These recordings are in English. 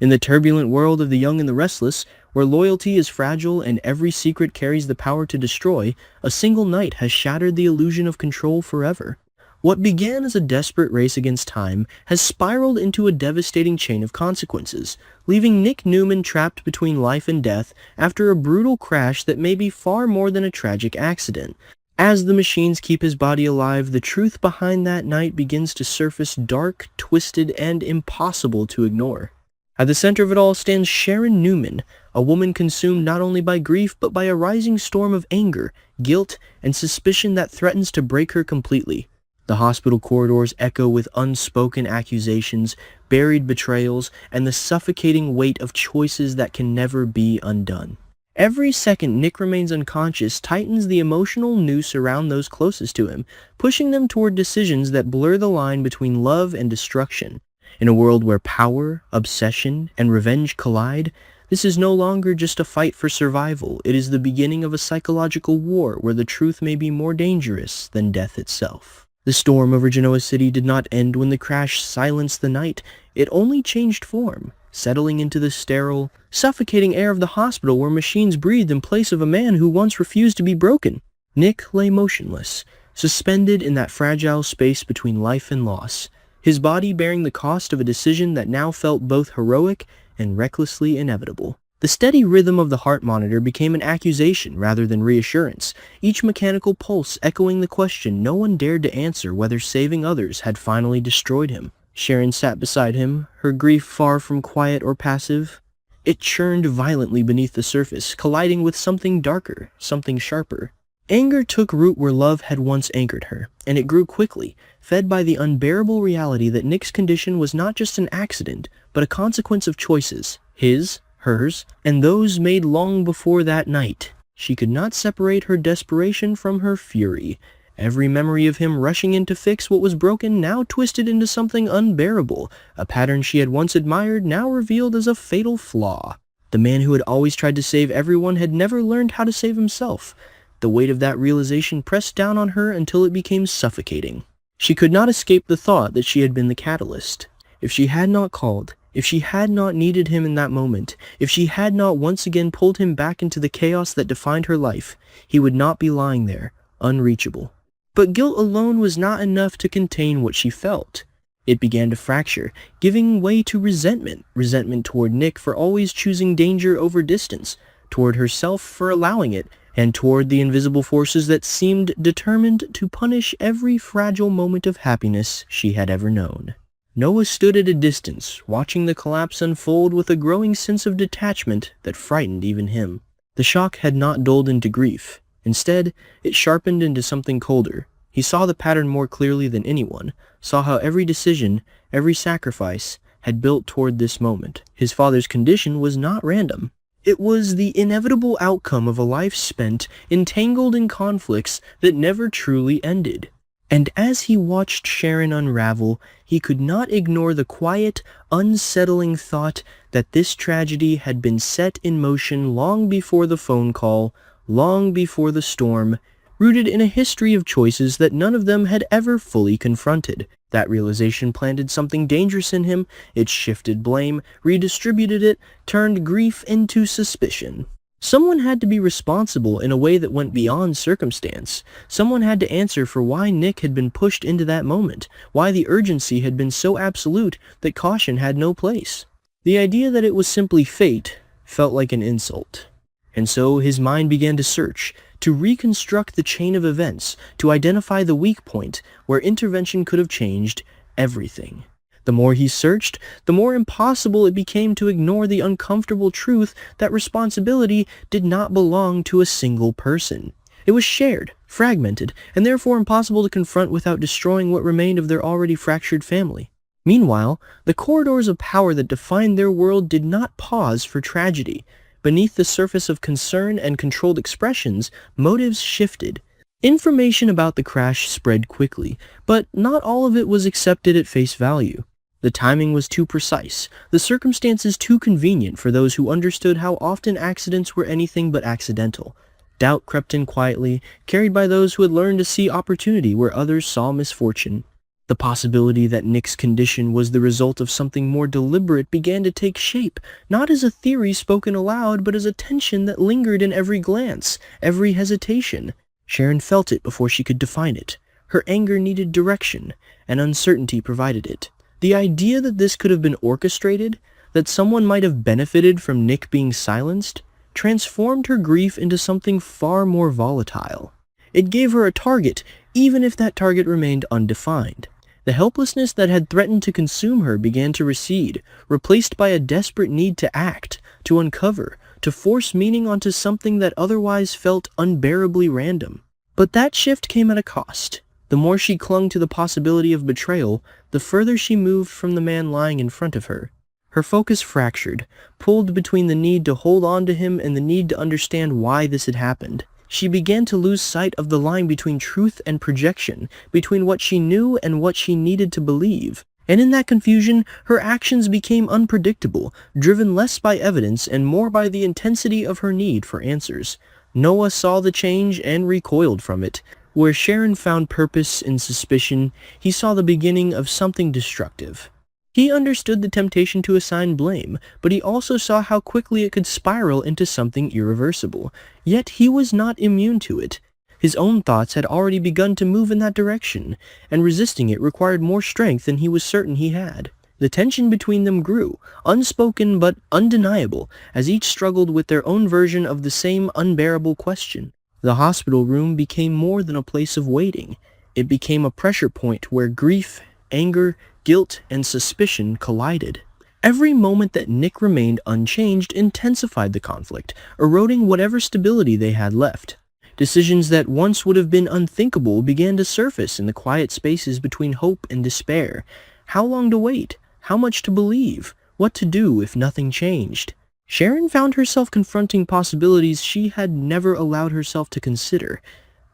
In the turbulent world of the young and the restless, where loyalty is fragile and every secret carries the power to destroy, a single night has shattered the illusion of control forever. What began as a desperate race against time has spiraled into a devastating chain of consequences, leaving Nick Newman trapped between life and death after a brutal crash that may be far more than a tragic accident. As the machines keep his body alive, the truth behind that night begins to surface, dark, twisted, and impossible to ignore. At the center of it all stands Sharon Newman, a woman consumed not only by grief but by a rising storm of anger, guilt, and suspicion that threatens to break her completely. The hospital corridors echo with unspoken accusations, buried betrayals, and the suffocating weight of choices that can never be undone. Every second Nick remains unconscious tightens the emotional noose around those closest to him, pushing them toward decisions that blur the line between love and destruction. In a world where power, obsession, and revenge collide, this is no longer just a fight for survival. It is the beginning of a psychological war where the truth may be more dangerous than death itself. The storm over Genoa City did not end when the crash silenced the night. It only changed form, settling into the sterile, suffocating air of the hospital where machines breathed in place of a man who once refused to be broken. Nick lay motionless, suspended in that fragile space between life and loss, his body bearing the cost of a decision that now felt both heroic and recklessly inevitable. The steady rhythm of the heart monitor became an accusation rather than reassurance, each mechanical pulse echoing the question no one dared to answer whether saving others had finally destroyed him. Sharon sat beside him, her grief far from quiet or passive. It churned violently beneath the surface, colliding with something darker, something sharper. Anger took root where love had once anchored her, and it grew quickly, fed by the unbearable reality that Nick's condition was not just an accident, but a consequence of choices, his, hers, and those made long before that night. She could not separate her desperation from her fury. Every memory of him rushing in to fix what was broken now twisted into something unbearable, a pattern she had once admired now revealed as a fatal flaw. The man who had always tried to save everyone had never learned how to save himself. The weight of that realization pressed down on her until it became suffocating. She could not escape the thought that she had been the catalyst. If she had not called, if she had not needed him in that moment, if she had not once again pulled him back into the chaos that defined her life, he would not be lying there, unreachable. But guilt alone was not enough to contain what she felt. It began to fracture, giving way to resentment toward Nick for always choosing danger over distance, toward herself for allowing it, and toward the invisible forces that seemed determined to punish every fragile moment of happiness she had ever known. Noah stood at a distance, watching the collapse unfold with a growing sense of detachment that frightened even him. The shock had not dulled into grief. Instead, it sharpened into something colder. He saw the pattern more clearly than anyone, saw how every decision, every sacrifice, had built toward this moment. His father's condition was not random. It was the inevitable outcome of a life spent entangled in conflicts that never truly ended. And as he watched Sharon unravel, he could not ignore the quiet, unsettling thought that this tragedy had been set in motion long before the phone call, long before the storm, rooted in a history of choices that none of them had ever fully confronted. That realization planted something dangerous in him. It shifted blame, redistributed it, turned grief into suspicion. Someone had to be responsible in a way that went beyond circumstance. Someone had to answer for why Nick had been pushed into that moment, why the urgency had been so absolute that caution had no place. The idea that it was simply fate felt like an insult. And so his mind began to search, to reconstruct the chain of events, to identify the weak point where intervention could have changed everything. The more he searched, the more impossible it became to ignore the uncomfortable truth that responsibility did not belong to a single person. It was shared, fragmented, and therefore impossible to confront without destroying what remained of their already fractured family. Meanwhile, the corridors of power that defined their world did not pause for tragedy. Beneath the surface of concern and controlled expressions, motives shifted. Information about the crash spread quickly, but not all of it was accepted at face value. The timing was too precise, the circumstances too convenient for those who understood how often accidents were anything but accidental. Doubt crept in quietly, carried by those who had learned to see opportunity where others saw misfortune. The possibility that Nick's condition was the result of something more deliberate began to take shape, not as a theory spoken aloud, but as a tension that lingered in every glance, every hesitation. Sharon felt it before she could define it. Her anger needed direction, and uncertainty provided it. The idea that this could have been orchestrated, that someone might have benefited from Nick being silenced, transformed her grief into something far more volatile. It gave her a target, even if that target remained undefined. The helplessness that had threatened to consume her began to recede, replaced by a desperate need to act, to uncover, to force meaning onto something that otherwise felt unbearably random. But that shift came at a cost. The more she clung to the possibility of betrayal, the further she moved from the man lying in front of her. Her focus fractured, pulled between the need to hold on to him and the need to understand why this had happened. She began to lose sight of the line between truth and projection, between what she knew and what she needed to believe. And in that confusion, her actions became unpredictable, driven less by evidence and more by the intensity of her need for answers. Noah saw the change and recoiled from it. Where Sharon found purpose in suspicion, he saw the beginning of something destructive. He understood the temptation to assign blame, but he also saw how quickly it could spiral into something irreversible. Yet he was not immune to it. His own thoughts had already begun to move in that direction, and resisting it required more strength than he was certain he had. The tension between them grew, unspoken but undeniable, as each struggled with their own version of the same unbearable question. The hospital room became more than a place of waiting. It became a pressure point where grief, anger, guilt, and suspicion collided. Every moment that Nick remained unchanged intensified the conflict, eroding whatever stability they had left. Decisions that once would have been unthinkable began to surface in the quiet spaces between hope and despair. How long to wait? How much to believe? What to do if nothing changed? Sharon found herself confronting possibilities she had never allowed herself to consider.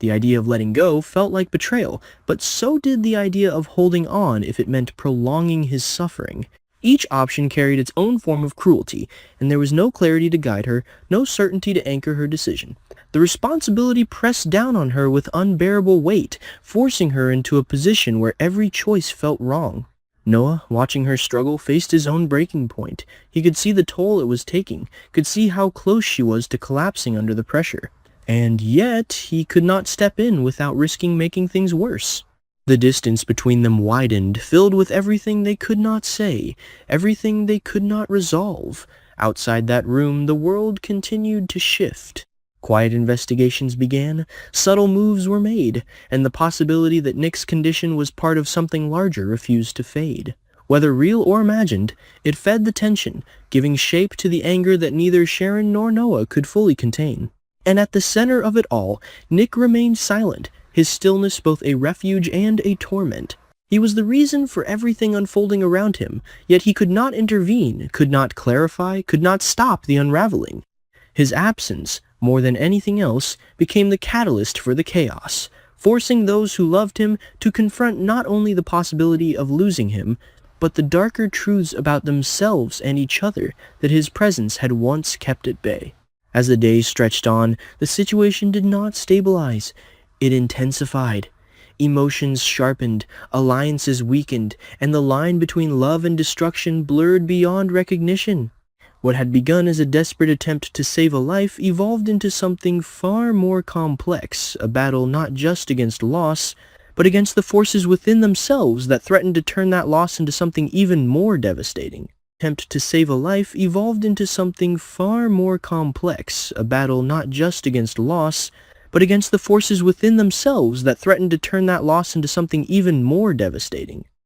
The idea of letting go felt like betrayal, but so did the idea of holding on if it meant prolonging his suffering. Each option carried its own form of cruelty, and there was no clarity to guide her, no certainty to anchor her decision. The responsibility pressed down on her with unbearable weight, forcing her into a position where every choice felt wrong. Noah, watching her struggle, faced his own breaking point. He could see the toll it was taking, could see how close she was to collapsing under the pressure. And yet, he could not step in without risking making things worse. The distance between them widened, filled with everything they could not say, everything they could not resolve. Outside that room, the world continued to shift. Quiet investigations began, subtle moves were made, and the possibility that Nick's condition was part of something larger refused to fade. Whether real or imagined, it fed the tension, giving shape to the anger that neither Sharon nor Noah could fully contain. And at the center of it all, Nick remained silent, his stillness both a refuge and a torment. He was the reason for everything unfolding around him, yet he could not intervene, could not clarify, could not stop the unraveling. His absence, more than anything else, became the catalyst for the chaos, forcing those who loved him to confront not only the possibility of losing him, but the darker truths about themselves and each other that his presence had once kept at bay. As the days stretched on, the situation did not stabilize. It intensified. Emotions sharpened, alliances weakened, and the line between love and destruction blurred beyond recognition. What had begun as a desperate attempt to save a life evolved into something far more complex, a battle not just against loss, but against the forces within themselves that threatened to turn that loss into something even more devastating. Attempt to save a life evolved into something far more complex, a battle not just against loss, but against the forces within themselves that threatened to turn that loss into something even more devastating.